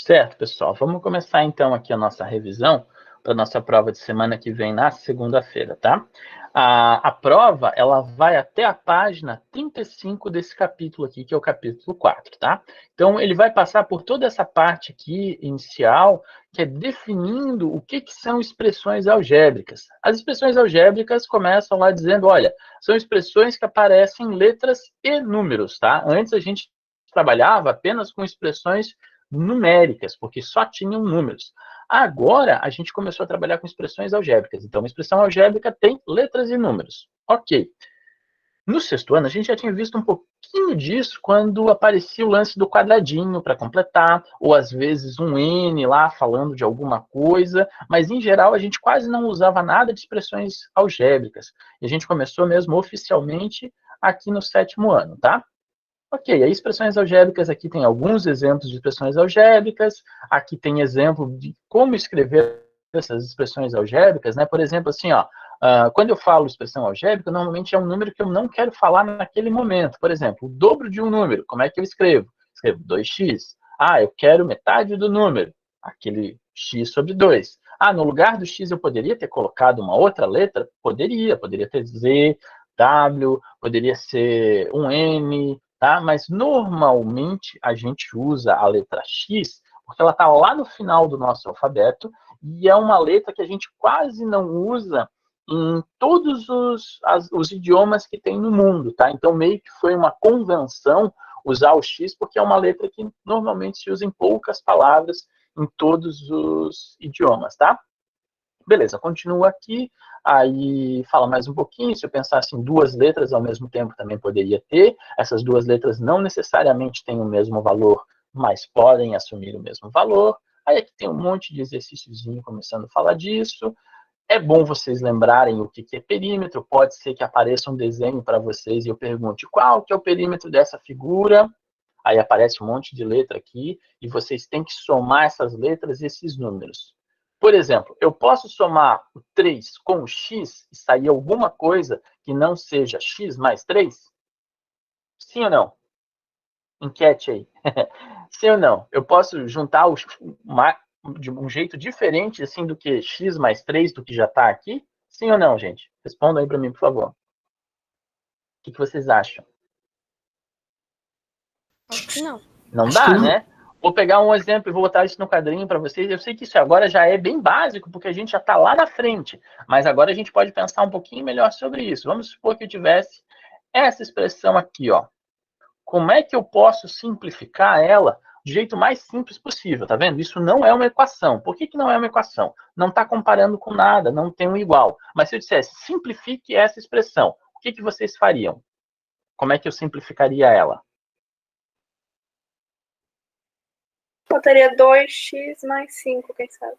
Certo, pessoal? Vamos começar então aqui a nossa revisão para a nossa prova de semana que vem na segunda-feira, tá? A prova, ela vai até a página 35 desse capítulo aqui, que é o capítulo 4, tá? Então, ele vai passar por toda essa parte aqui inicial, que é definindo o que são expressões algébricas. As expressões algébricas começam lá dizendo, olha, são expressões que aparecem em letras e números, tá? Antes a gente trabalhava apenas com expressões numéricas, porque só tinham números. Agora, a gente começou a trabalhar com expressões algébricas. Então, uma expressão algébrica tem letras e números. Ok. No sexto ano, a gente já tinha visto um pouquinho disso quando aparecia o lance do quadradinho para completar, ou às vezes um N lá falando de alguma coisa, mas em geral a gente quase não usava nada de expressões algébricas. E a gente começou mesmo oficialmente aqui no sétimo ano, tá? Ok, aí expressões algébricas, aqui tem alguns exemplos de expressões algébricas, aqui tem exemplo de como escrever essas expressões algébricas, né? Por exemplo, assim, ó, quando eu falo expressão algébrica, normalmente é um número que eu não quero falar naquele momento. Por exemplo, o dobro de um número, como é que eu escrevo? Escrevo 2x. Ah, eu quero metade do número, aquele x sobre 2. Ah, no lugar do x eu poderia ter colocado uma outra letra? Poderia ter Z, W, poderia ser um N, tá? Mas normalmente a gente usa a letra X porque ela está lá no final do nosso alfabeto e é uma letra que a gente quase não usa em todos os idiomas que tem no mundo, tá? Então meio que foi uma convenção usar o X porque é uma letra que normalmente se usa em poucas palavras em todos os idiomas, tá? Beleza, continua aqui, aí fala mais um pouquinho, se eu pensasse em duas letras ao mesmo tempo também poderia ter, essas duas letras não necessariamente têm o mesmo valor, mas podem assumir o mesmo valor, aí aqui tem um monte de exercíciozinho começando a falar disso, é bom vocês lembrarem o que é perímetro, pode ser que apareça um desenho para vocês e eu pergunte qual que é o perímetro dessa figura, aí aparece um monte de letra aqui, e vocês têm que somar essas letras e esses números. Por exemplo, eu posso somar o 3 com o x e sair alguma coisa que não seja x mais 3? Sim ou não? Enquete aí. Sim ou não? Eu posso juntar de um jeito diferente assim do que x mais 3 do que já está aqui? Sim ou não, gente? Respondam aí para mim, por favor. O que vocês acham? Acho que não. Não dá, né? Vou pegar um exemplo e vou botar isso no quadrinho para vocês. Eu sei que isso agora já é bem básico, porque a gente já está lá na frente. Mas agora a gente pode pensar um pouquinho melhor sobre isso. Vamos supor que eu tivesse essa expressão aqui, ó. Como é que eu posso simplificar ela do jeito mais simples possível, tá vendo? Isso não é uma equação. Por que não é uma equação? Não está comparando com nada, não tem um igual. Mas se eu dissesse, simplifique essa expressão, o que vocês fariam? Como é que eu simplificaria ela? Faltaria 2x mais 5, quem sabe?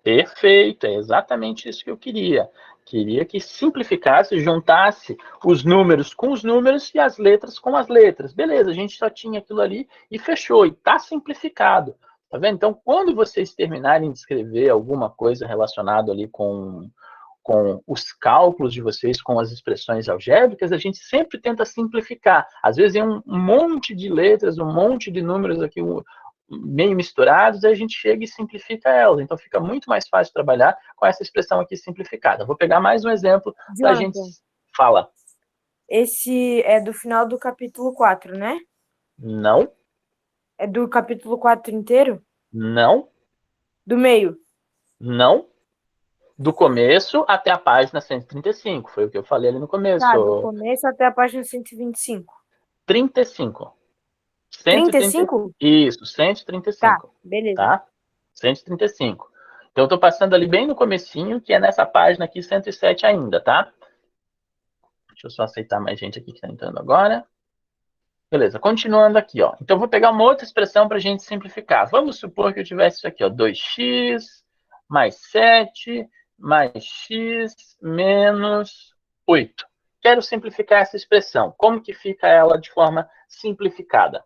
Perfeito, é exatamente isso que eu queria. Queria que simplificasse, juntasse os números com os números e as letras com as letras. Beleza, a gente só tinha aquilo ali e fechou, e está simplificado. Tá vendo? Então, quando vocês terminarem de escrever alguma coisa relacionada ali com os cálculos de vocês, com as expressões algébricas, a gente sempre tenta simplificar. Às vezes é um monte de letras, um monte de números aqui meio misturados, aí a gente chega e simplifica elas. Então fica muito mais fácil trabalhar com essa expressão aqui simplificada. Vou pegar mais um exemplo para a gente falar. Esse é do final do capítulo 4, né? Não. É do capítulo 4 inteiro? Não. Do meio? Não. Do começo até a página 135. Foi o que eu falei ali no começo. Tá, do começo até a página 125. 35. 35? Isso, 135. Tá, beleza. Tá? 135. Então, eu estou passando ali bem no comecinho, que é nessa página aqui, 107 ainda, tá? Deixa eu só aceitar mais gente aqui que está entrando agora. Beleza, continuando aqui, ó. Então, eu vou pegar uma outra expressão para a gente simplificar. Vamos supor que eu tivesse isso aqui, ó. 2x mais 7 mais x menos 8. Quero simplificar essa expressão. Como que fica ela de forma simplificada?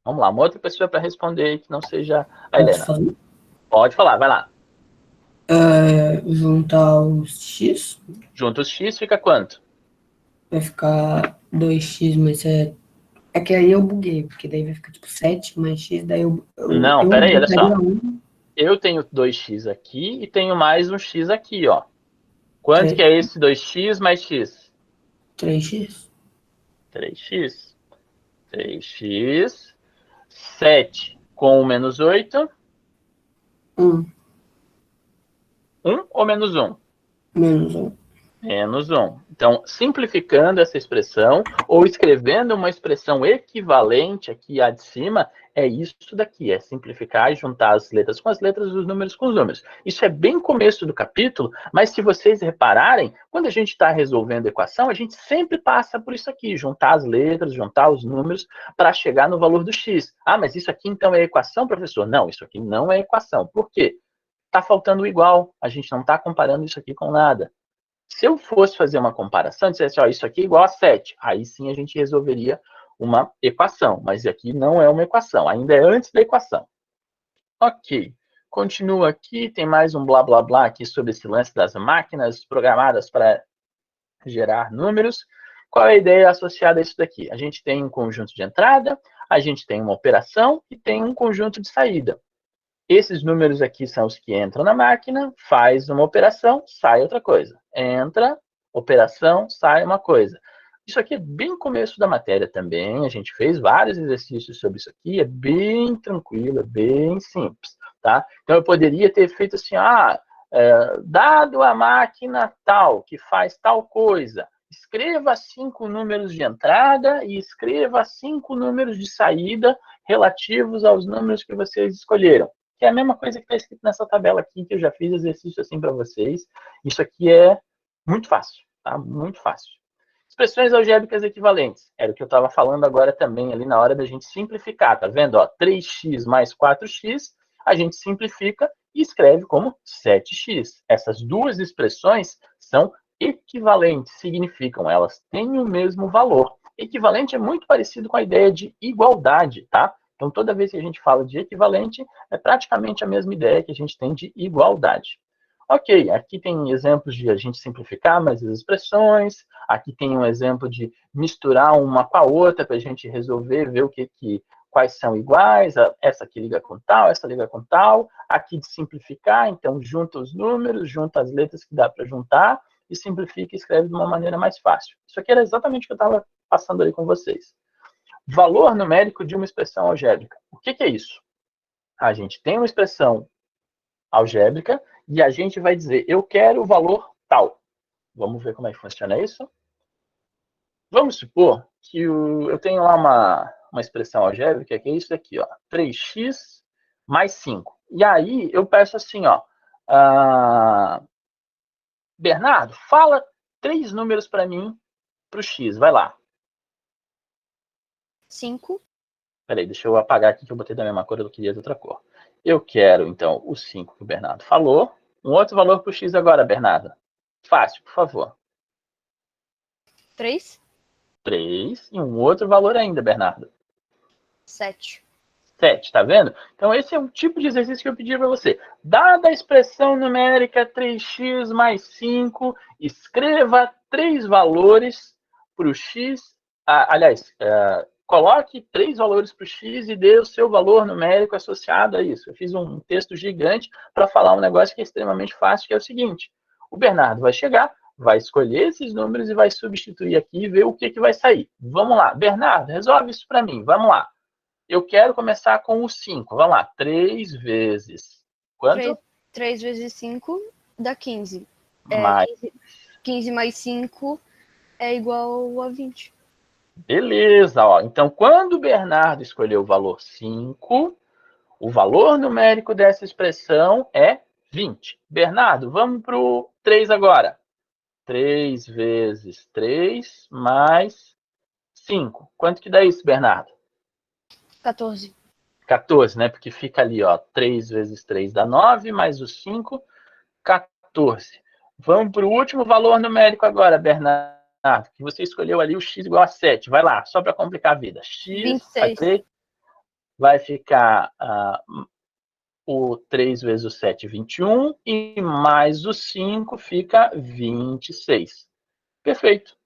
Vamos lá, uma outra pessoa para responder aí que não seja a Helena. Pode falar, vai lá. Juntar os x. Junta os x, fica quanto? Vai ficar 2x mais 7. É que aí eu buguei, porque daí vai ficar tipo 7 mais x, daí Não, peraí, olha só. botaria 1, Eu tenho 2x aqui e tenho mais um x aqui, ó. Quanto que 3, é esse 2x mais x? 3x. 3x. 3x. 7 com o menos 8. 1 1 ou menos 1? menos 1. Menos 1. Então, simplificando essa expressão, ou escrevendo uma expressão equivalente aqui à de cima, é isso daqui, é simplificar e juntar as letras com as letras, os números com os números. Isso é bem começo do capítulo, mas se vocês repararem, quando a gente está resolvendo a equação, a gente sempre passa por isso aqui, juntar as letras, juntar os números, para chegar no valor do x. Ah, mas isso aqui então é equação, professor? Não, isso aqui não é equação. Por quê? Está faltando o igual, a gente não está comparando isso aqui com nada. Se eu fosse fazer uma comparação, dissesse, ó, isso aqui é igual a 7, aí sim a gente resolveria uma equação, mas aqui não é uma equação, ainda é antes da equação. Ok, continua aqui, tem mais um blá blá blá aqui sobre esse lance das máquinas programadas para gerar números. Qual é a ideia associada a isso daqui? A gente tem um conjunto de entrada, a gente tem uma operação e tem um conjunto de saída. Esses números aqui são os que entram na máquina, faz uma operação, sai outra coisa. Entra, operação, sai uma coisa. Isso aqui é bem começo da matéria também, a gente fez vários exercícios sobre isso aqui, é bem tranquilo, é bem simples, tá? Então eu poderia ter feito assim, dado a máquina tal, que faz tal coisa, escreva 5 números de entrada e escreva 5 números de saída relativos aos números que vocês escolheram. Que é a mesma coisa que está escrito nessa tabela aqui, que eu já fiz exercício assim para vocês. Isso aqui é muito fácil, tá? Muito fácil. Expressões algébricas equivalentes. Era o que eu estava falando agora também, ali na hora da gente simplificar, tá vendo? Ó, 3x mais 4x, a gente simplifica e escreve como 7x. Essas duas expressões são equivalentes, significam, elas têm o mesmo valor. Equivalente é muito parecido com a ideia de igualdade, tá? Então, toda vez que a gente fala de equivalente, é praticamente a mesma ideia que a gente tem de igualdade. Ok, aqui tem exemplos de a gente simplificar mais as expressões, aqui tem um exemplo de misturar uma com a outra para a gente resolver, ver quais são iguais, essa aqui liga com tal, essa liga com tal, aqui de simplificar, então junta os números, junta as letras que dá para juntar, e simplifica e escreve de uma maneira mais fácil. Isso aqui era exatamente o que eu estava passando ali com vocês. Valor numérico de uma expressão algébrica. O que é isso? A gente tem uma expressão algébrica e a gente vai dizer, eu quero o valor tal. Vamos ver como é que funciona isso? Vamos supor que eu tenho lá uma expressão algébrica, que é isso aqui, ó, 3x mais 5. E aí eu peço assim, ó, Bernardo, fala 3 números para mim para o x, vai lá. 5. Peraí, deixa eu apagar aqui que eu botei da mesma cor, eu queria de outra cor. Eu quero, então, o 5 que o Bernardo falou. Um outro valor para o x agora, Bernardo. Fácil, por favor. 3. 3. E um outro valor ainda, Bernardo. 7. 7, tá vendo? Então, esse é o tipo de exercício que eu pedi para você. Dada a expressão numérica 3x mais 5, escreva 3 valores para o x. Coloque 3 valores para o x e dê o seu valor numérico associado a isso. Eu fiz um texto gigante para falar um negócio que é extremamente fácil, que é o seguinte. O Bernardo vai chegar, vai escolher esses números e vai substituir aqui e ver o que vai sair. Vamos lá. Bernardo, resolve isso para mim. Vamos lá. Eu quero começar com o 5. Vamos lá. 3 vezes... Quanto? 3 vezes 5 dá 15. Mais. 15 mais 5 é igual a 20. Beleza, ó. Então, quando o Bernardo escolheu o valor 5, o valor numérico dessa expressão é 20. Bernardo, vamos para o 3 agora. 3 vezes 3 mais 5. Quanto que dá isso, Bernardo? 14. 14, né? Porque fica ali, ó. 3 vezes 3 dá 9, mais o 5, 14. Vamos para o último valor numérico agora, Bernardo. Que você escolheu ali o x igual a 7. Vai lá, só para complicar a vida. X 26. vai ficar o 3 vezes o 7, 21. E mais o 5 fica 26. Perfeito.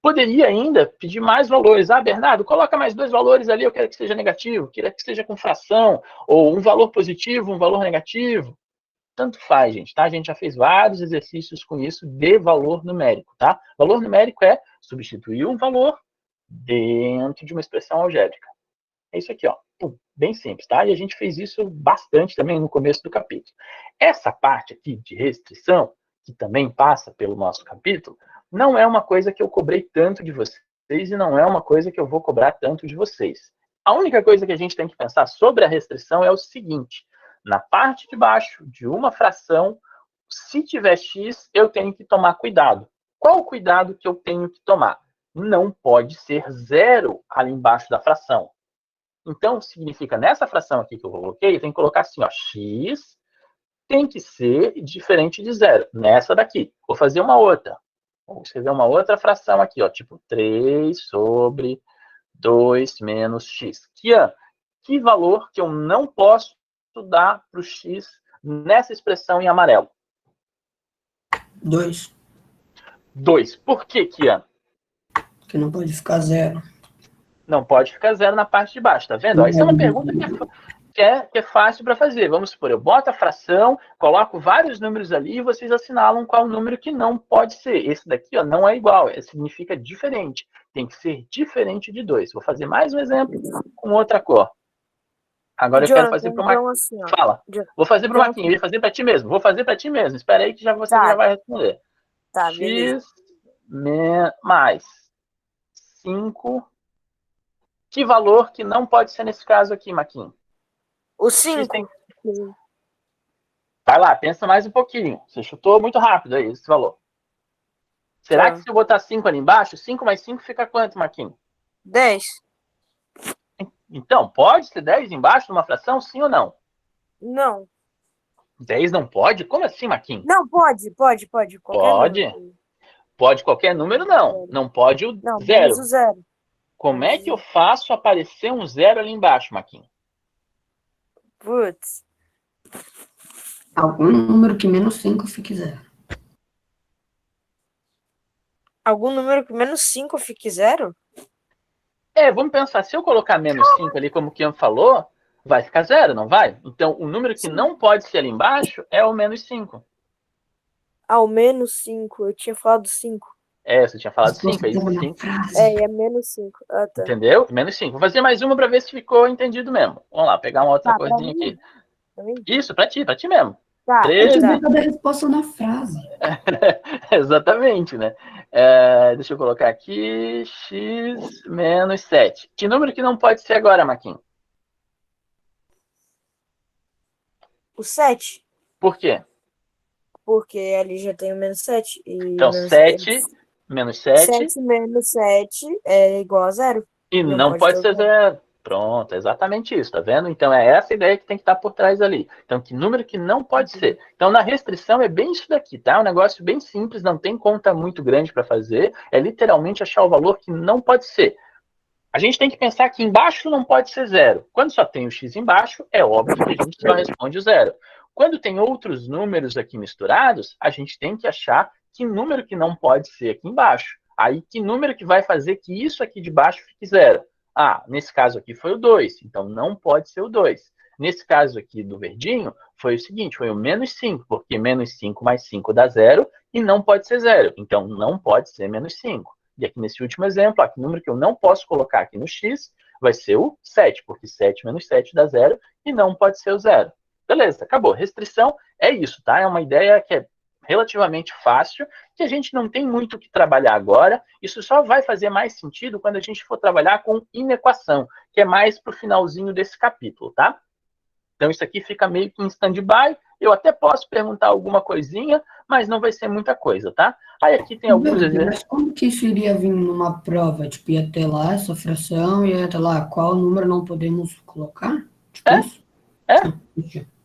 Poderia ainda pedir mais valores. Ah, Bernardo, coloca mais 2 valores ali, eu quero que seja negativo, quero que seja com fração, ou um valor positivo, um valor negativo. Tanto faz, gente, tá? A gente já fez vários exercícios com isso de valor numérico, tá? Valor numérico é substituir um valor dentro de uma expressão algébrica. É isso aqui, ó. Bem simples, tá? E a gente fez isso bastante também no começo do capítulo. Essa parte aqui de restrição, que também passa pelo nosso capítulo, não é uma coisa que eu cobrei tanto de vocês e não é uma coisa que eu vou cobrar tanto de vocês. A única coisa que a gente tem que pensar sobre a restrição é o seguinte: na parte de baixo de uma fração, se tiver x, eu tenho que tomar cuidado. Qual o cuidado que eu tenho que tomar? Não pode ser zero ali embaixo da fração. Então, significa, nessa fração aqui que eu coloquei, eu tenho que colocar assim, ó, x tem que ser diferente de zero. Nessa daqui. Vou fazer uma outra. Vou escrever uma outra fração aqui, ó, tipo 3 sobre 2 menos x. Que valor que eu não posso dar para o x nessa expressão em amarelo? 2. 2. Por que, Kian? Porque não pode ficar 0. Não pode ficar zero na parte de baixo, tá vendo? Ó, isso é uma pergunta que é fácil para fazer. Vamos supor, eu boto a fração, coloco vários números ali e vocês assinalam qual número que não pode ser. Esse daqui, ó, não é igual, significa diferente. Tem que ser diferente de 2. Vou fazer mais um exemplo com outra cor. Agora eu quero fazer para uma... Então, assim, ó, Fala. Vou fazer para o Marquinhos, eu ia fazer para ti mesmo. Vou fazer para ti mesmo. Espera aí que você já vai responder. Tá, X beleza. mais 5. Que valor que não pode ser nesse caso aqui, Marquinhos? O 5. Vai lá, pensa mais um pouquinho. Você chutou muito rápido aí esse valor. Será que se eu botar 5 ali embaixo, 5 mais 5 fica quanto, Marquinhos? 10. Então, pode ser 10 embaixo numa fração, sim ou não? Não. 10 não pode? Como assim, Marquinhos? Não, pode. Qualquer Pode. número. Pode qualquer número, não. Não pode o Não, zero. menos o 0. Como é que eu faço aparecer um zero ali embaixo, Marquinhos? Putz. Algum número que menos 5 fique 0. Algum número que menos 5 fique 0? Vamos pensar, se eu colocar menos 5 ali, como o Kian falou, vai ficar 0, não vai? Então, o número que não pode ser ali embaixo é o menos 5. Ao menos 5. Eu tinha falado 5. Você tinha falado 5, aí 5. É menos 5. Ah, tá. Entendeu? Menos 5. Vou fazer mais uma para ver se ficou entendido mesmo. Vamos lá, pegar uma outra corzinha aqui. Isso, para ti mesmo. Tá, 13. Cada resposta na frase. Exatamente, né? Deixa eu colocar aqui, x menos 7. Que número que não pode ser agora, Marquinhos? O 7. Por quê? Porque ali já tem o menos 7. Então, 7 menos 7. 7 menos 7 é igual a 0. E não pode ser 0. Pronto, é exatamente isso, tá vendo? Então, é essa ideia que tem que estar por trás ali. Então, que número que não pode ser? Então, na restrição é bem isso daqui, tá? É um negócio bem simples, não tem conta muito grande para fazer. É literalmente achar o valor que não pode ser. A gente tem que pensar que embaixo não pode ser 0. Quando só tem o x embaixo, é óbvio que a gente só responde o 0. Quando tem outros números aqui misturados, a gente tem que achar que número que não pode ser aqui embaixo. Aí, que número que vai fazer que isso aqui de baixo fique 0? Nesse caso aqui foi o 2, então não pode ser o 2. Nesse caso aqui do verdinho, foi o seguinte, foi o menos 5, porque menos 5 mais 5 dá 0, e não pode ser 0, então não pode ser menos 5. E aqui nesse último exemplo, que número que eu não posso colocar aqui no x vai ser o 7, porque 7 menos 7 dá 0, e não pode ser o 0. Beleza, acabou. Restrição é isso, tá? É uma ideia que é relativamente fácil, que a gente não tem muito o que trabalhar agora. Isso só vai fazer mais sentido quando a gente for trabalhar com inequação, que é mais para o finalzinho desse capítulo, tá? Então, isso aqui fica meio que em stand-by. Eu até posso perguntar alguma coisinha, mas não vai ser muita coisa, tá? Aí aqui tem alguns exemplos. Mas como que isso iria vir numa prova? Tipo, ia ter lá essa fração, ia ter lá qual número não podemos colocar? Tipo isso?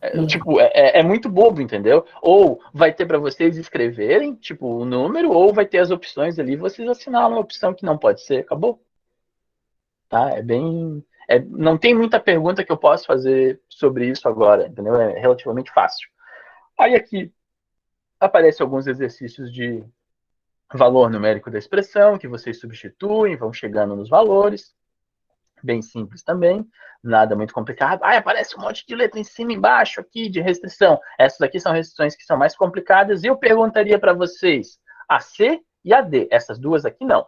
É muito bobo, entendeu? Ou vai ter para vocês escreverem, tipo, o número, ou vai ter as opções ali, vocês assinalam uma opção que não pode ser, acabou. Tá? Não tem muita pergunta que eu possa fazer sobre isso agora, entendeu? É relativamente fácil. Aí aqui aparecem alguns exercícios de valor numérico da expressão, que vocês substituem, vão chegando nos valores. Bem simples também, nada muito complicado. Aparece um monte de letra em cima e embaixo aqui de restrição. Essas aqui são restrições que são mais complicadas. E eu perguntaria para vocês a C e a D. Essas duas aqui não.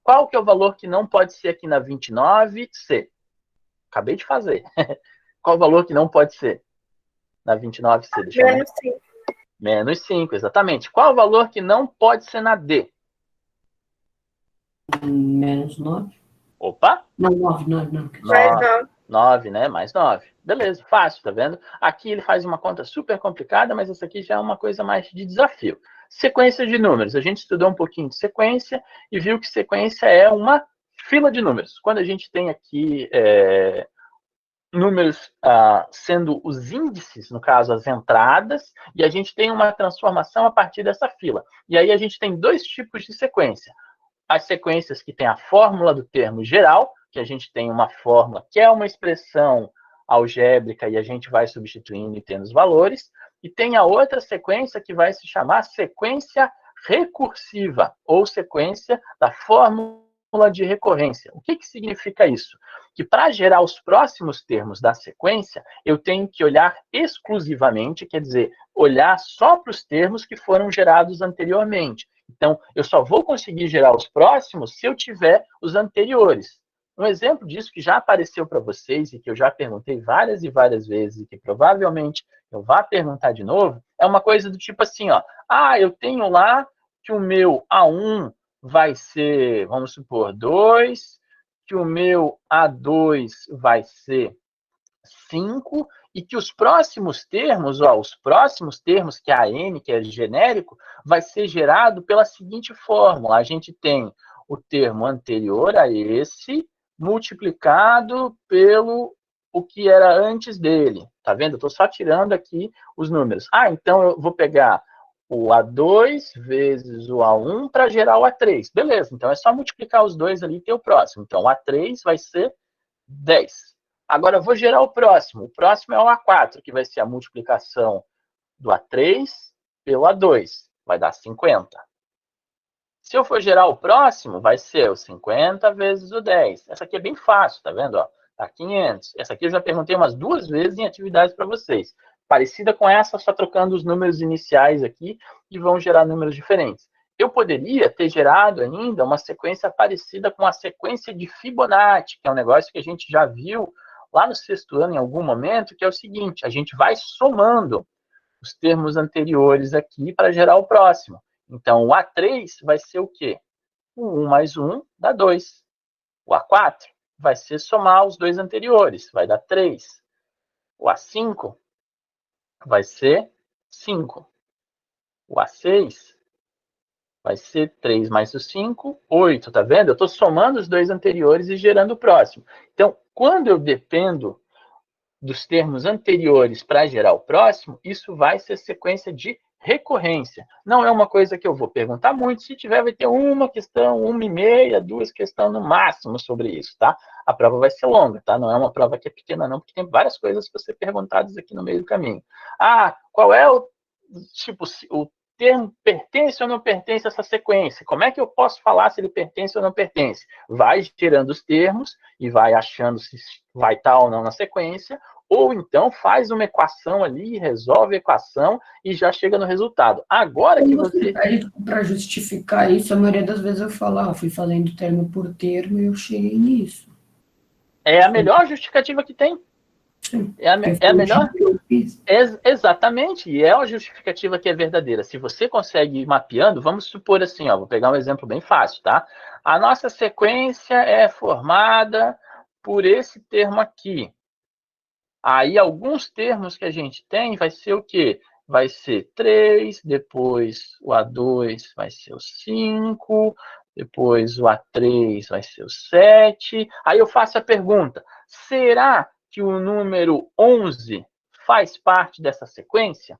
Qual que é o valor que não pode ser aqui na 29C? Acabei de fazer. Qual o valor que não pode ser na 29C? Deixa eu ver. Menos 5. Menos 5, exatamente. Qual o valor que não pode ser na D? Menos 9. Opa! Não, 9. Mais 9. 9, né? Mais 9. Beleza, fácil, tá vendo? Aqui ele faz uma conta super complicada, mas essa aqui já é uma coisa mais de desafio. Sequência de números. A gente estudou um pouquinho de sequência e viu que sequência é uma fila de números. Quando a gente tem aqui números sendo os índices, no caso, as entradas, e a gente tem uma transformação a partir dessa fila. E aí a gente tem dois tipos de sequência. As sequências que tem a fórmula do termo geral, que a gente tem uma fórmula que é uma expressão algébrica e a gente vai substituindo e tendo os valores, e tem a outra sequência que vai se chamar sequência recursiva, ou sequência da fórmula de recorrência. O que significa isso? Que para gerar os próximos termos da sequência, eu tenho que olhar exclusivamente, quer dizer, olhar só para os termos que foram gerados anteriormente. Então, eu só vou conseguir gerar os próximos se eu tiver os anteriores. Um exemplo disso que já apareceu para vocês e que eu já perguntei várias e várias vezes e que provavelmente eu vá perguntar de novo, é uma coisa do tipo assim, ó. Eu tenho lá que o meu A1 vai ser, vamos supor, 2, que o meu A2 vai ser 5, e que os próximos termos, que é a N, que é genérico, vai ser gerado pela seguinte fórmula. A gente tem o termo anterior a esse, multiplicado pelo o que era antes dele. Tá vendo? Eu estou só tirando aqui os números. Então eu vou pegar o A2 vezes o A1 para gerar o A3. Beleza, então é só multiplicar os dois ali e ter o próximo. Então o A3 vai ser 10. Agora eu vou gerar o próximo. O próximo é o A4, que vai ser a multiplicação do A3 pelo A2. Vai dar 50. Se eu for gerar o próximo, vai ser o 50 vezes o 10. Essa aqui é bem fácil, tá vendo? Tá 500. Essa aqui eu já perguntei umas 2 vezes em atividades para vocês. Parecida com essa, só trocando os números iniciais aqui e vão gerar números diferentes. Eu poderia ter gerado ainda uma sequência parecida com a sequência de Fibonacci, que é um negócio que a gente já viu lá no 6º ano em algum momento, que é o seguinte, a gente vai somando os termos anteriores aqui para gerar o próximo. Então, o A3 vai ser o quê? O 1 mais 1 dá 2. O A4 vai ser somar os dois anteriores, vai dar 3. O A5 vai ser 5. O A6 vai ser 3 mais o 5, 8, tá vendo? Eu estou somando os dois anteriores e gerando o próximo. Então, quando eu dependo dos termos anteriores para gerar o próximo, isso vai ser sequência de recorrência. Não é uma coisa que eu vou perguntar muito. Se tiver, vai ter uma questão, 1,5, 2 questões no máximo sobre isso, tá? A prova vai ser longa, tá? Não é uma prova que é pequena, não, porque tem várias coisas para ser perguntadas aqui no meio do caminho. Qual é o termo pertence ou não pertence a essa sequência? Como é que eu posso falar se ele pertence ou não pertence? Vai gerando os termos e vai achando se vai estar ou não na sequência, ou então faz uma equação ali, resolve a equação e já chega no resultado. Agora que você... Para justificar isso, a maioria das vezes eu falo, fui fazendo termo por termo e eu cheguei nisso. É a melhor justificativa que tem. Sim. É a melhor? Exatamente, e é a justificativa que é verdadeira. Se você consegue ir mapeando, vamos supor assim, vou pegar um exemplo bem fácil, tá? A nossa sequência é formada por esse termo aqui. Aí, alguns termos que a gente tem vai ser o quê? Vai ser 3, depois o A2 vai ser o 5, depois o A3 vai ser o 7. Aí eu faço a pergunta, será que o número 11 faz parte dessa sequência?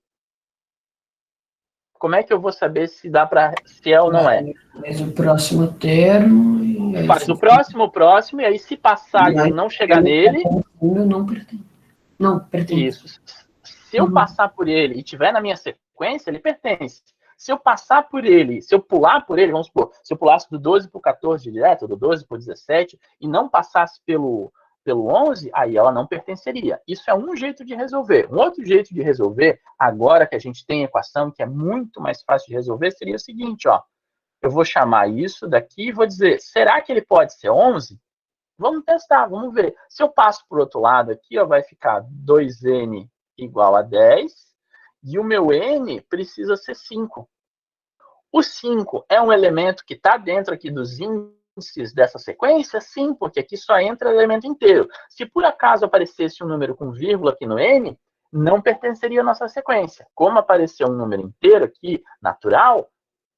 Como é que eu vou saber se dá para se é ou não é? Faz o próximo termo. E faz o próximo, e aí se passar e eu não chegar nele... Não pertence. Não, pertence. Isso. Se eu passar por ele e tiver na minha sequência, ele pertence. Se eu passar por ele, se eu pular por ele, vamos supor, se eu pulasse do 12 para o 14 direto, do 12 para o 17, e não passasse pelo 11, aí ela não pertenceria. Isso é um jeito de resolver. Um outro jeito de resolver, agora que a gente tem equação, que é muito mais fácil de resolver, seria o seguinte, ó. Eu vou chamar isso daqui e vou dizer, será que ele pode ser 11? Vamos testar, vamos ver. Se eu passo para o outro lado aqui, ó, vai ficar 2n igual a 10, e o meu n precisa ser 5. O 5 é um elemento que está dentro aqui dos índices dessa sequência? Sim, porque aqui só entra elemento inteiro. Se por acaso aparecesse um número com vírgula aqui no n, não pertenceria à nossa sequência. Como apareceu um número inteiro aqui, natural,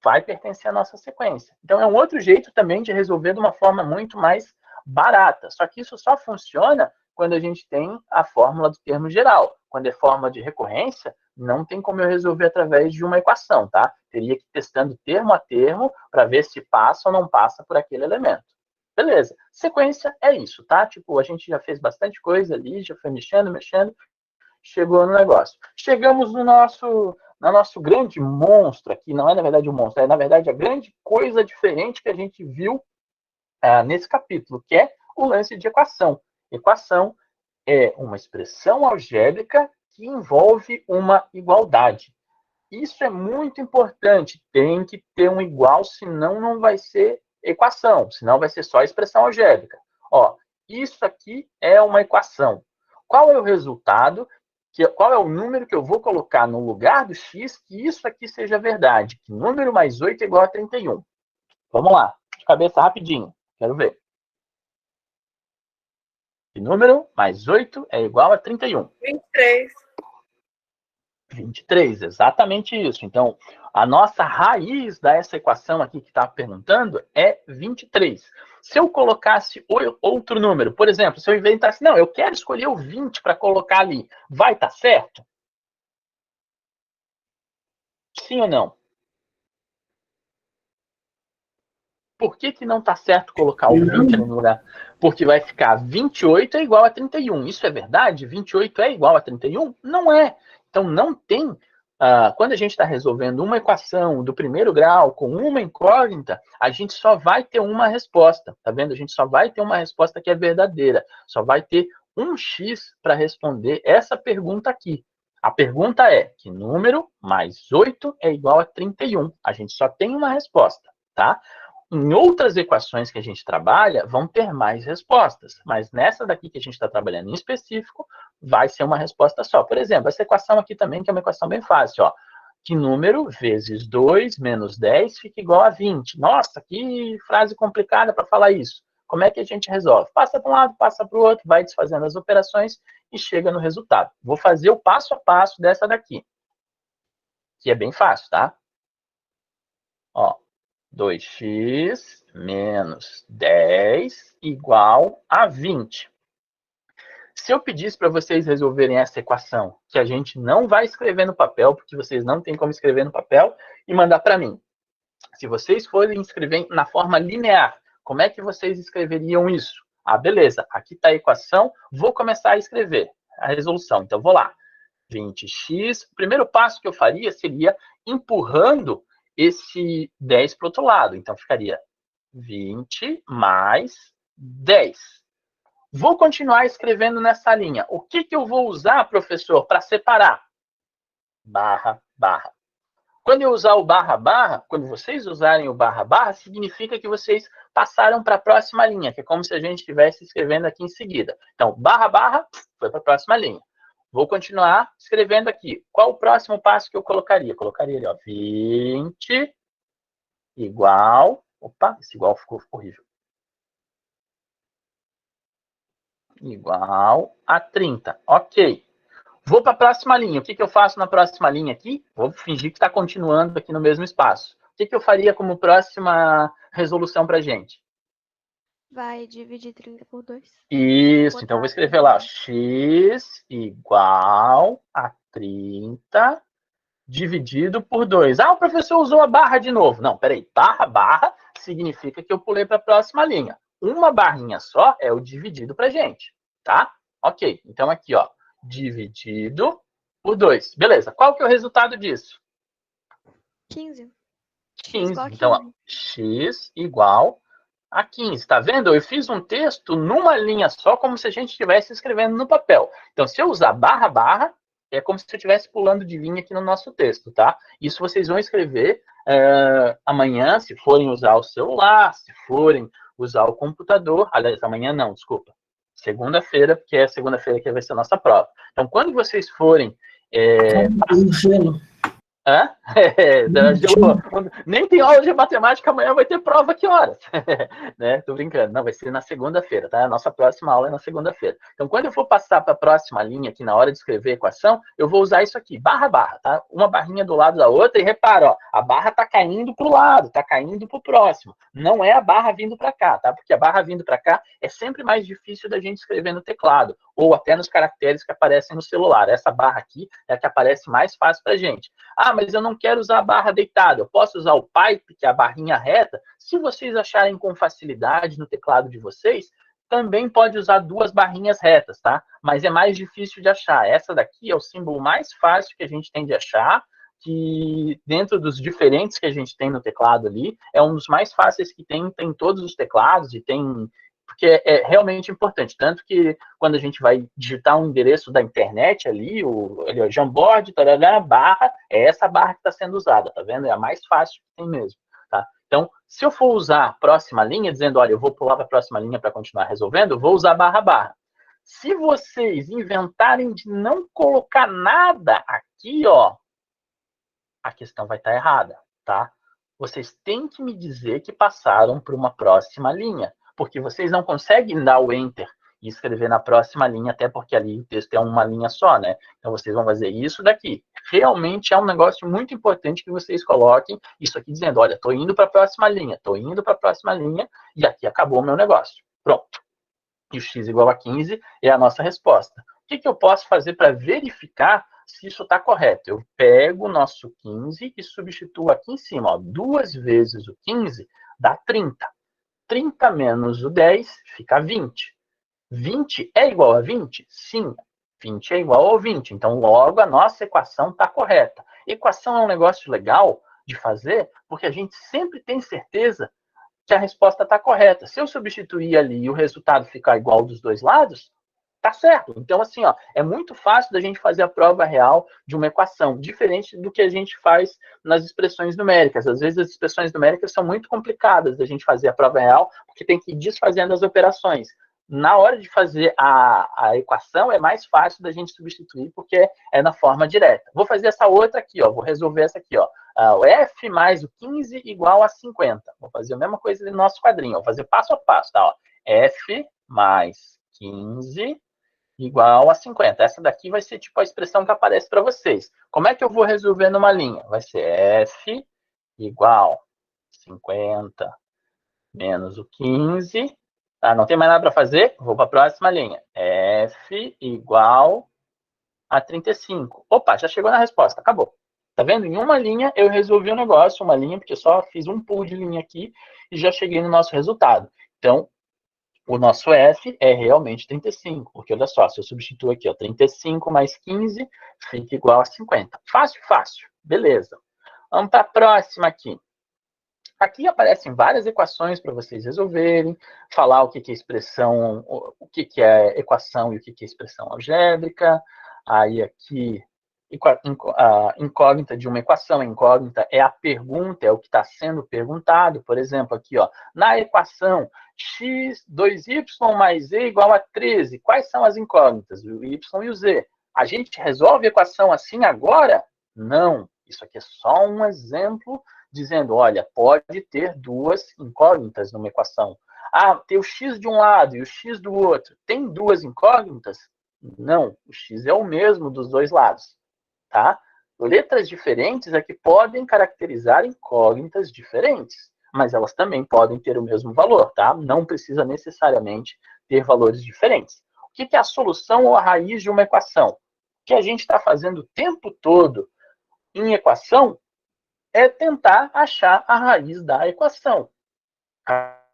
vai pertencer à nossa sequência. Então, é um outro jeito também de resolver de uma forma muito mais barata. Só que isso só funciona quando a gente tem a fórmula do termo geral. Quando é forma de recorrência, não tem como eu resolver através de uma equação, tá? Teria que ir testando termo a termo para ver se passa ou não passa por aquele elemento. Beleza. Sequência é isso, tá? Tipo, a gente já fez bastante coisa ali, já foi mexendo, chegou no negócio. Chegamos no nosso grande monstro aqui, não é na verdade um monstro, é na verdade a grande coisa diferente que a gente viu nesse capítulo, que é o lance de equação. Equação é uma expressão algébrica que envolve uma igualdade. Isso é muito importante, tem que ter um igual, senão não vai ser equação, senão vai ser só expressão algébrica. Ó, isso aqui é uma equação. Qual é o resultado? Qual é o número que eu vou colocar no lugar do x que isso aqui seja verdade? Que número mais 8 é igual a 31. Vamos lá, de cabeça rapidinho. Quero ver. Que número mais 8 é igual a 31? 23. 23, exatamente isso. Então, a nossa raiz dessa equação aqui que está perguntando é 23. Se eu colocasse outro número, por exemplo, se eu inventasse, não, eu quero escolher o 20 para colocar ali, vai estar certo? Sim ou não? Por que não está certo colocar o 20 ali no lugar? Porque vai ficar 28 é igual a 31. Isso é verdade? 28 é igual a 31? Não é. Então, não tem... quando a gente está resolvendo uma equação do primeiro grau com uma incógnita, a gente só vai ter uma resposta. Tá vendo? A gente só vai ter uma resposta que é verdadeira. Só vai ter um x para responder essa pergunta aqui. A pergunta é, que número mais 8 é igual a 31? A gente só tem uma resposta, tá? Em outras equações que a gente trabalha, vão ter mais respostas. Mas nessa daqui que a gente está trabalhando em específico, vai ser uma resposta só. Por exemplo, essa equação aqui também, que é uma equação bem fácil, ó. Que número vezes 2 menos 10 fica igual a 20? Nossa, que frase complicada para falar isso. Como é que a gente resolve? Passa para um lado, passa para o outro, vai desfazendo as operações e chega no resultado. Vou fazer o passo a passo dessa daqui, que é bem fácil, tá? Ó. 2x menos 10 igual a 20. Se eu pedisse para vocês resolverem essa equação, que a gente não vai escrever no papel, porque vocês não têm como escrever no papel, e mandar para mim. Se vocês forem escrever na forma linear, como é que vocês escreveriam isso? Ah, beleza, aqui está a equação, vou começar a escrever a resolução. Então, vou lá. 20x, o primeiro passo que eu faria seria empurrando esse 10 para o outro lado. Então, ficaria 20 mais 10. Vou continuar escrevendo nessa linha. O que eu vou usar, professor, para separar? Barra, barra. Quando eu usar o barra, barra, quando vocês usarem o barra, barra, significa que vocês passaram para a próxima linha, que é como se a gente estivesse escrevendo aqui em seguida. Então, barra, barra, foi para a próxima linha. Vou continuar escrevendo aqui. Qual o próximo passo que eu colocaria? Colocaria ali, ó, 20 igual... Opa, esse igual ficou horrível. Igual a 30. Ok. Vou para a próxima linha. O que eu faço na próxima linha aqui? Vou fingir que está continuando aqui no mesmo espaço. O que eu faria como próxima resolução para a gente? Vai dividir 30 por 2. Isso, então eu vou escrever lá, ó, x igual a 30 dividido por 2. Ah, o professor usou a barra de novo. Não, peraí, barra, barra significa que eu pulei para a próxima linha. Uma barrinha só é o dividido para gente, tá? Ok, então aqui, ó, dividido por 2. Beleza, qual que é o resultado disso? 15. 15. igual a Então, ó, 15. x igual a 15. Tá vendo? Eu fiz um texto numa linha só, como se a gente estivesse escrevendo no papel. Então, se eu usar barra, barra, é como se eu estivesse pulando de linha aqui no nosso texto, tá? Isso vocês vão escrever amanhã, se forem usar o celular, se forem usar o computador. Aliás, amanhã não, desculpa. Segunda-feira, porque é segunda-feira que vai ser a nossa prova. Então, quando vocês forem... Um gelo. Hã? Nem tem aula de matemática, amanhã vai ter prova, que horas? Né? Tô brincando. Não, vai ser na segunda-feira, tá? A nossa próxima aula é na segunda-feira. Então, quando eu for passar para a próxima linha aqui na hora de escrever a equação, eu vou usar isso aqui, barra, barra, tá? Uma barrinha do lado da outra e repara, ó, a barra tá caindo pro lado, tá caindo pro próximo. Não é a barra vindo para cá, tá? Porque a barra vindo para cá é sempre mais difícil da gente escrever no teclado, ou até nos caracteres que aparecem no celular. Essa barra aqui é a que aparece mais fácil pra gente. Ah, mas eu não quero usar a barra deitada. Eu posso usar o pipe, que é a barrinha reta. Se vocês acharem com facilidade no teclado de vocês, também pode usar duas barrinhas retas, tá? Mas é mais difícil de achar. Essa daqui é o símbolo mais fácil que a gente tem de achar, que dentro dos diferentes que a gente tem no teclado ali, é um dos mais fáceis que tem todos os teclados e tem... Porque é realmente importante, tanto que quando a gente vai digitar um endereço da internet ali, o Jamboard, tarará, barra, é essa barra que está sendo usada, tá vendo? É a mais fácil que tem mesmo, tá? Então, se eu for usar a próxima linha, dizendo, olha, eu vou pular para a próxima linha para continuar resolvendo, eu vou usar barra, barra. Se vocês inventarem de não colocar nada aqui, ó, a questão vai estar errada, tá? Vocês têm que me dizer que passaram para uma próxima linha, porque vocês não conseguem dar o Enter e escrever na próxima linha, até porque ali o texto é uma linha só, né? Então, vocês vão fazer isso daqui. Realmente é um negócio muito importante que vocês coloquem isso aqui dizendo, olha, estou indo para a próxima linha, estou indo para a próxima linha, e aqui acabou o meu negócio. Pronto. E o x igual a 15 é a nossa resposta. O que eu posso fazer para verificar se isso está correto? Eu pego o nosso 15 e substituo aqui em cima. Ó, 2 vezes o 15 dá 30. 30 menos o 10 fica 20. 20 é igual a 20? Sim. 20 é igual ao 20. Então, logo, a nossa equação está correta. Equação é um negócio legal de fazer, porque a gente sempre tem certeza que a resposta está correta. Se eu substituir ali e o resultado ficar igual dos dois lados, tá certo. Então, assim, ó, é muito fácil da gente fazer a prova real de uma equação, diferente do que a gente faz nas expressões numéricas. Às vezes, as expressões numéricas são muito complicadas da gente fazer a prova real, porque tem que ir desfazendo as operações. Na hora de fazer a equação, é mais fácil da gente substituir, porque é na forma direta. Vou fazer essa outra aqui, ó. Vou resolver essa aqui, ó. O f mais o 15 igual a 50. Vou fazer a mesma coisa no nosso quadrinho. Vou fazer passo a passo, tá? Ó. F mais 15 igual a 50. Essa daqui vai ser tipo a expressão que aparece para vocês. Como é que eu vou resolver numa linha? Vai ser f igual 50 menos o 15. Tá, não tem mais nada para fazer? Vou para a próxima linha. F igual a 35. Opa, já chegou na resposta. Acabou. Tá vendo? Em uma linha eu resolvi o negócio, uma linha, porque só fiz um pulo de linha aqui e já cheguei no nosso resultado. Então, o nosso F é realmente 35, porque olha só, se eu substituo aqui, ó, 35 mais 15 fica igual a 50. Fácil, fácil. Beleza. Vamos para a próxima aqui. Aqui aparecem várias equações para vocês resolverem, falar o que é expressão, o que é equação e o que é expressão algébrica. Aí aqui, a incógnita de uma equação, a incógnita é a pergunta, é o que está sendo perguntado. Por exemplo, aqui, ó, na equação x 2y mais z igual a 13, quais são as incógnitas? O y e o z. A gente resolve a equação assim agora? Não. Isso aqui é só um exemplo dizendo, olha, pode ter duas incógnitas numa equação. Ah, tem o x de um lado e o x do outro. Tem duas incógnitas? Não, o x é o mesmo dos dois lados, tá? Letras diferentes é que podem caracterizar incógnitas diferentes, mas elas também podem ter o mesmo valor, tá? Não precisa necessariamente ter valores diferentes. O que é a solução ou a raiz de uma equação? O que a gente está fazendo o tempo todo em equação é tentar achar a raiz da equação.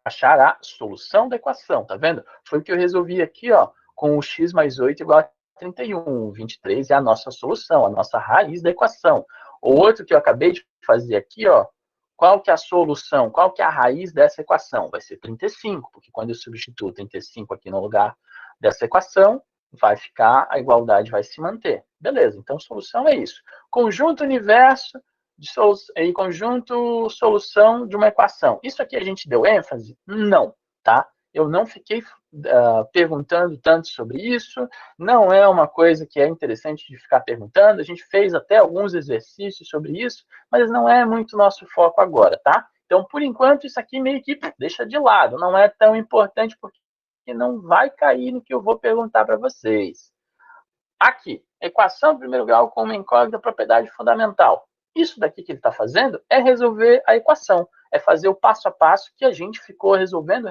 Achar a solução da equação, tá vendo? Foi o que eu resolvi aqui, ó, com o x mais 8 igual a 31. 23 é a nossa solução, a nossa raiz da equação. O outro que eu acabei de fazer aqui, ó, qual que é a solução? Qual que é a raiz dessa equação? Vai ser 35, porque quando eu substituo 35 aqui no lugar dessa equação, vai ficar, a igualdade vai se manter. Beleza, então solução é isso. Conjunto universo e conjunto solução de uma equação. Isso aqui a gente deu ênfase? Não, tá? Eu não fiquei perguntando tanto sobre isso, não é uma coisa que é interessante de ficar perguntando, a gente fez até alguns exercícios sobre isso, mas não é muito nosso foco agora, tá? Então, por enquanto, isso aqui meio que deixa de lado, não é tão importante porque não vai cair no que eu vou perguntar para vocês. Aqui, equação de primeiro grau com uma incógnita propriedade fundamental. Isso daqui que ele está fazendo é resolver a equação, é fazer o passo a passo que a gente ficou resolvendo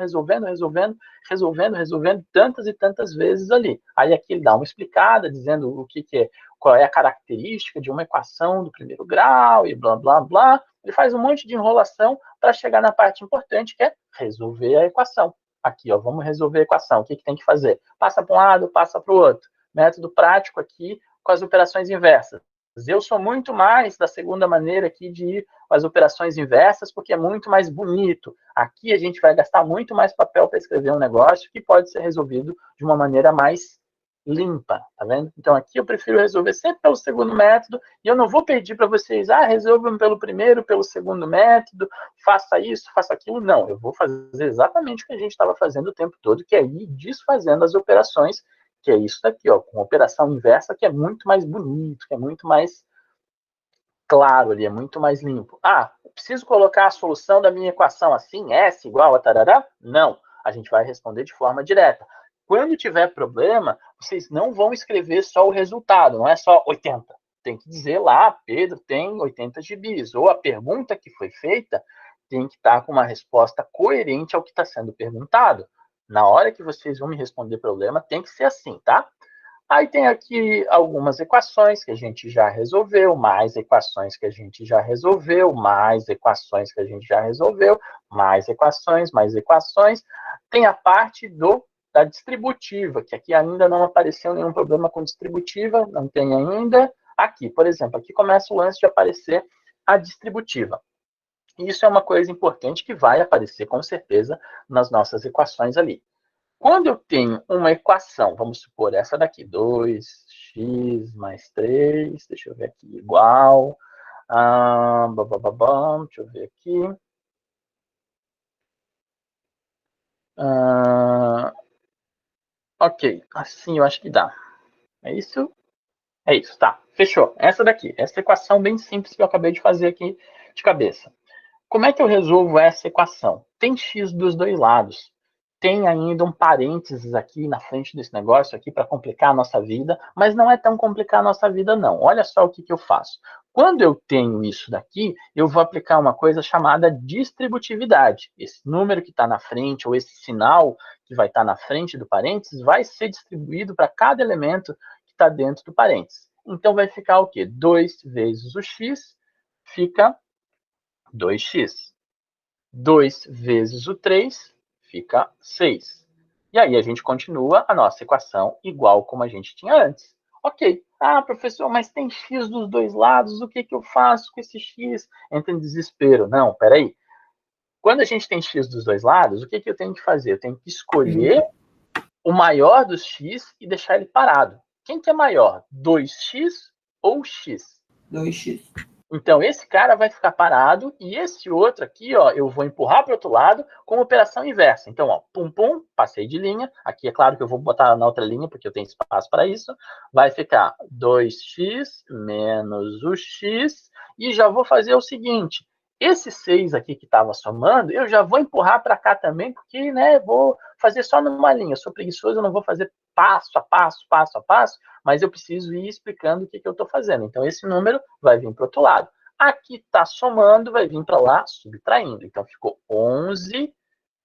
tantas e tantas vezes ali. Aí aqui ele dá uma explicada, dizendo o que é, qual é a característica de uma equação do primeiro grau e blá, blá, blá. Ele faz um monte de enrolação para chegar na parte importante, que é resolver a equação. Aqui, ó, vamos resolver a equação. O que tem que fazer? Passa para um lado, passa para o outro. Método prático aqui com as operações inversas. Eu sou muito mais da segunda maneira aqui de ir com as operações inversas, porque é muito mais bonito. Aqui a gente vai gastar muito mais papel para escrever um negócio que pode ser resolvido de uma maneira mais limpa, tá vendo? Então aqui eu prefiro resolver sempre pelo segundo método, e eu não vou pedir para vocês, resolvam pelo primeiro, pelo segundo método, faça isso, faça aquilo. Não, eu vou fazer exatamente o que a gente estava fazendo o tempo todo, que é ir desfazendo as operações, que é isso daqui, ó, com operação inversa, que é muito mais bonito, que é muito mais claro ali, é muito mais limpo. Preciso colocar a solução da minha equação assim, S igual a tarará? Não, a gente vai responder de forma direta. Quando tiver problema, vocês não vão escrever só o resultado, não é só 80. Tem que dizer lá, Pedro tem 80 gibis, ou a pergunta que foi feita tem que estar com uma resposta coerente ao que está sendo perguntado. Na hora que vocês vão me responder problema, tem que ser assim, tá? Aí tem aqui algumas equações que a gente já resolveu, mais equações que a gente já resolveu, mais equações que a gente já resolveu, mais equações. Tem a parte da distributiva, que aqui ainda não apareceu nenhum problema com distributiva, não tem ainda. Aqui, por exemplo, aqui começa o lance de aparecer a distributiva. Isso é uma coisa importante que vai aparecer com certeza nas nossas equações ali. Quando eu tenho uma equação, vamos supor essa daqui, 2x mais 3, deixa eu ver aqui, igual, deixa eu ver aqui, ok, assim eu acho que dá. É isso? É isso, tá, fechou. Essa daqui, essa equação bem simples que eu acabei de fazer aqui de cabeça. Como é que eu resolvo essa equação? Tem x dos dois lados. Tem ainda um parênteses aqui na frente desse negócio aqui para complicar a nossa vida, mas não é tão complicar a nossa vida não. Olha só o que eu faço. Quando eu tenho isso daqui, eu vou aplicar uma coisa chamada distributividade. Esse número que está na frente, ou esse sinal que vai estar na frente do parênteses, vai ser distribuído para cada elemento que está dentro do parênteses. Então vai ficar o quê? 2 vezes o x fica 2x. 2 vezes o 3 fica 6. E aí a gente continua a nossa equação igual como a gente tinha antes. Ok. Professor, mas tem x dos dois lados, o que eu faço com esse x? Entra em desespero. Não, peraí. Quando a gente tem x dos dois lados, o que eu tenho que fazer? Eu tenho que escolher o maior dos x e deixar ele parado. Quem que é maior? 2x ou x? 2x. Então, esse cara vai ficar parado e esse outro aqui, ó, eu vou empurrar para o outro lado com operação inversa. Então, ó, pum, pum, passei de linha. Aqui é claro que eu vou botar na outra linha, porque eu tenho espaço para isso. Vai ficar 2x menos o x. E já vou fazer o seguinte. Esse 6 aqui que estava somando, eu já vou empurrar para cá também, porque, né, vou fazer só numa linha. Eu sou preguiçoso, eu não vou fazer passo a passo, mas eu preciso ir explicando o que eu estou fazendo. Então, esse número vai vir para o outro lado. Aqui está somando, vai vir para lá subtraindo. Então, ficou 11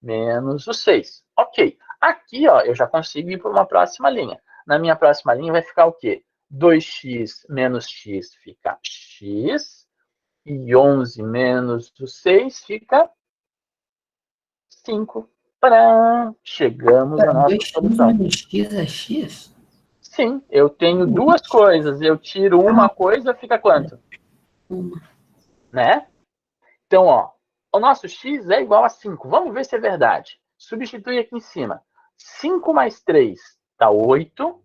menos o 6. Ok. Aqui, ó, eu já consigo ir para uma próxima linha. Na minha próxima linha vai ficar o quê? 2x menos x fica x. E 11 menos o 6 fica 5. Tcharam! Chegamos à nossa solução. 2x menos x é x? Sim, eu tenho duas coisas. Eu tiro uma coisa, fica quanto? Uma. Né? Então, ó, o nosso x é igual a 5. Vamos ver se é verdade. Substitui aqui em cima. 5 mais 3 dá 8.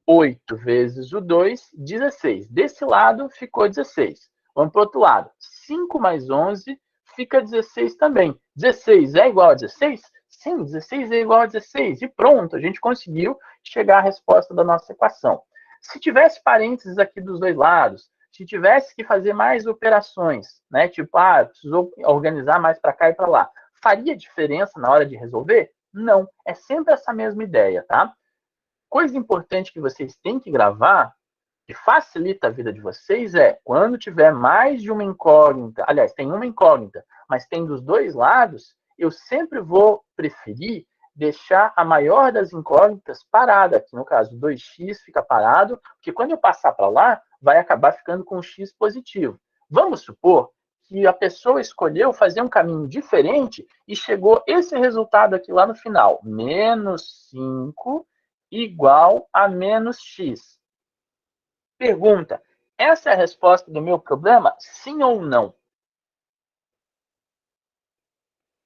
8 vezes o 2, 16. Desse lado ficou 16. Vamos para o outro lado. 5 mais 11 fica 16 também. 16 é igual a 16? Sim, 16 é igual a 16. E pronto, a gente conseguiu chegar à resposta da nossa equação. Se tivesse parênteses aqui dos dois lados, se tivesse que fazer mais operações, né? Tipo, precisou organizar mais para cá e para lá, faria diferença na hora de resolver? Não. É sempre essa mesma ideia, tá? Coisa importante que vocês têm que gravar, que facilita a vida de vocês, é quando tiver mais de uma incógnita, aliás, tem uma incógnita, mas tem dos dois lados, eu sempre vou preferir deixar a maior das incógnitas parada. Aqui no caso, 2x fica parado, porque quando eu passar para lá, vai acabar ficando com um x positivo. Vamos supor que a pessoa escolheu fazer um caminho diferente e chegou esse resultado aqui lá no final, menos 5 igual a menos x. Pergunta, essa é a resposta do meu problema? Sim ou não?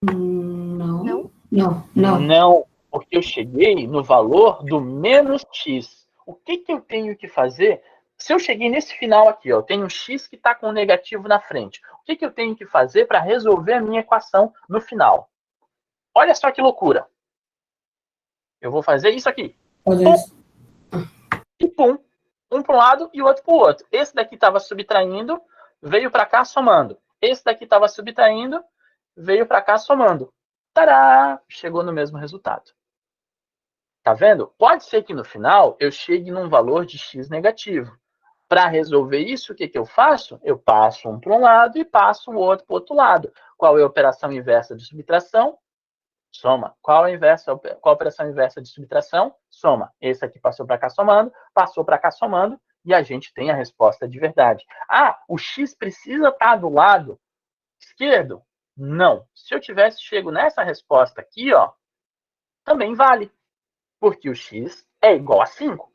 Não. Não. Não, não. Não, porque eu cheguei no valor do menos x. O que eu tenho que fazer? Se eu cheguei nesse final aqui, ó, eu tenho um x que está com um negativo na frente. O que eu tenho que fazer para resolver a minha equação no final? Olha só que loucura. Eu vou fazer isso aqui. Fazer isso. E pum, um para um lado e o outro para o outro. Esse daqui estava subtraindo, veio para cá somando. Esse daqui estava subtraindo, veio para cá somando. Tará! Chegou no mesmo resultado. Tá vendo? Pode ser que no final eu chegue num valor de x negativo. Para resolver isso, o que eu faço? Eu passo um para um lado e passo o outro para o outro lado. Qual é a operação inversa de subtração? Soma. Qual a operação inversa de subtração? Soma. Esse aqui passou para cá somando, passou para cá somando, e a gente tem a resposta de verdade. O x precisa estar do lado esquerdo? Não. Se eu tivesse chego nessa resposta aqui, ó, também vale, porque o x é igual a 5,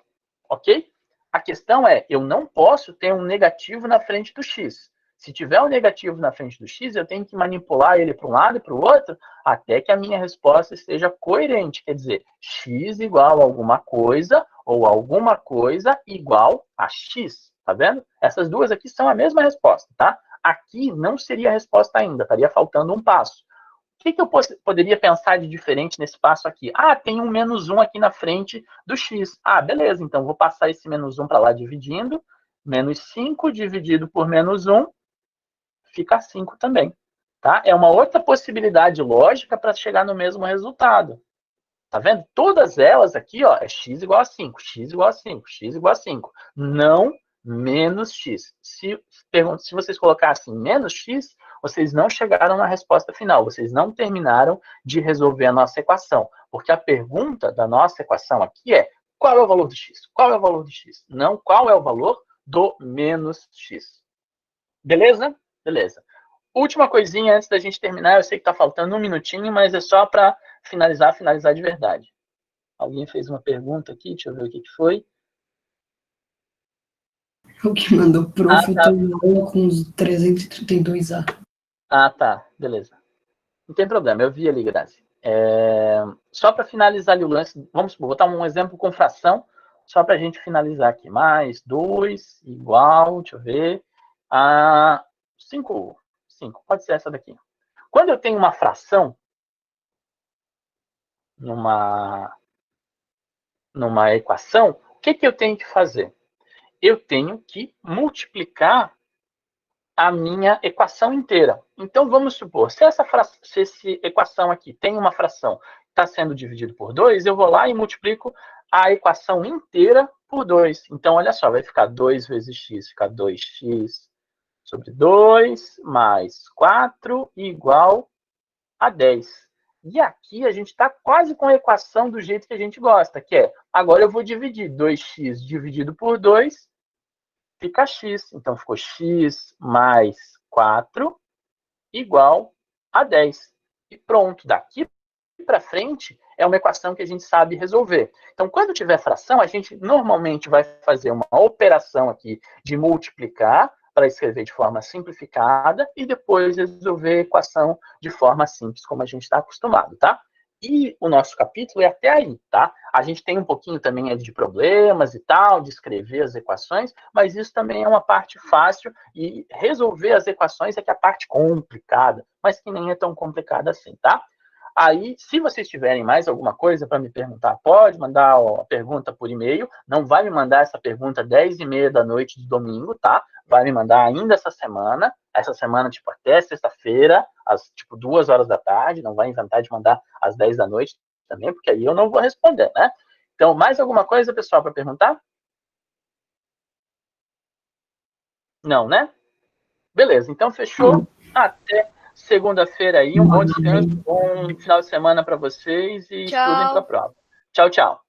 ok? A questão é, eu não posso ter um negativo na frente do x. Se tiver um negativo na frente do x, eu tenho que manipular ele para um lado e para o outro, até que a minha resposta esteja coerente. Quer dizer, x igual a alguma coisa, ou alguma coisa igual a x. Tá vendo? Essas duas aqui são a mesma resposta, tá? Aqui não seria a resposta ainda, estaria faltando um passo. O que eu poderia pensar de diferente nesse passo aqui? Tem um menos 1 aqui na frente do x. Beleza, então vou passar esse menos 1 para lá dividindo. Menos 5 dividido por menos 1 fica 5 também. Tá? É uma outra possibilidade lógica para chegar no mesmo resultado. Tá vendo? Todas elas aqui, ó, é x igual a 5, x igual a 5, x igual a 5. Não menos x. Se vocês colocassem menos x, vocês não chegaram na resposta final. Vocês não terminaram de resolver a nossa equação. Porque a pergunta da nossa equação aqui é qual é o valor do x? Qual é o valor do x? Não qual é o valor do menos x. Beleza? Beleza. Última coisinha antes da gente terminar. Eu sei que está faltando um minutinho, mas é só para finalizar de verdade. Alguém fez uma pergunta aqui, deixa eu ver o que foi. O que mandou prof, eu tô na aula com uns 332A. Tá, beleza. Não tem problema, eu vi ali, Grazi. Só para finalizar ali o lance, vamos botar um exemplo com fração, só para a gente finalizar aqui. Mais 2 igual, deixa eu ver, a 5, pode ser essa daqui. Quando eu tenho uma fração numa equação, o que eu tenho que fazer? Eu tenho que multiplicar a minha equação inteira. Então, vamos supor, se essa equação aqui tem uma fração que está sendo dividida por 2, eu vou lá e multiplico a equação inteira por 2. Então, olha só, vai ficar 2 vezes x, fica 2x sobre 2, mais 4, igual a 10. E aqui a gente está quase com a equação do jeito que a gente gosta, que é, agora eu vou dividir 2x dividido por 2, fica x. Então, ficou x mais 4 igual a 10. E pronto, daqui para frente é uma equação que a gente sabe resolver. Então, quando tiver fração, a gente normalmente vai fazer uma operação aqui de multiplicar, para escrever de forma simplificada e depois resolver a equação de forma simples, como a gente está acostumado, tá? E o nosso capítulo é até aí, tá? A gente tem um pouquinho também de problemas e tal, de escrever as equações, mas isso também é uma parte fácil e resolver as equações é que é a parte complicada, mas que nem é tão complicada assim, tá? Aí, se vocês tiverem mais alguma coisa para me perguntar, pode mandar a pergunta por e-mail. Não vai me mandar essa pergunta às 10h30 da noite de domingo, tá? Vai me mandar ainda essa semana, tipo, até sexta-feira, às, tipo, 2 horas da tarde. Não vai inventar de mandar às 10 da noite também, porque aí eu não vou responder, né? Então, mais alguma coisa, pessoal, para perguntar? Não, né? Beleza, então fechou. Até segunda-feira aí. Um bom descanso, bom final de semana para vocês e estudem para a prova. Tchau, tchau.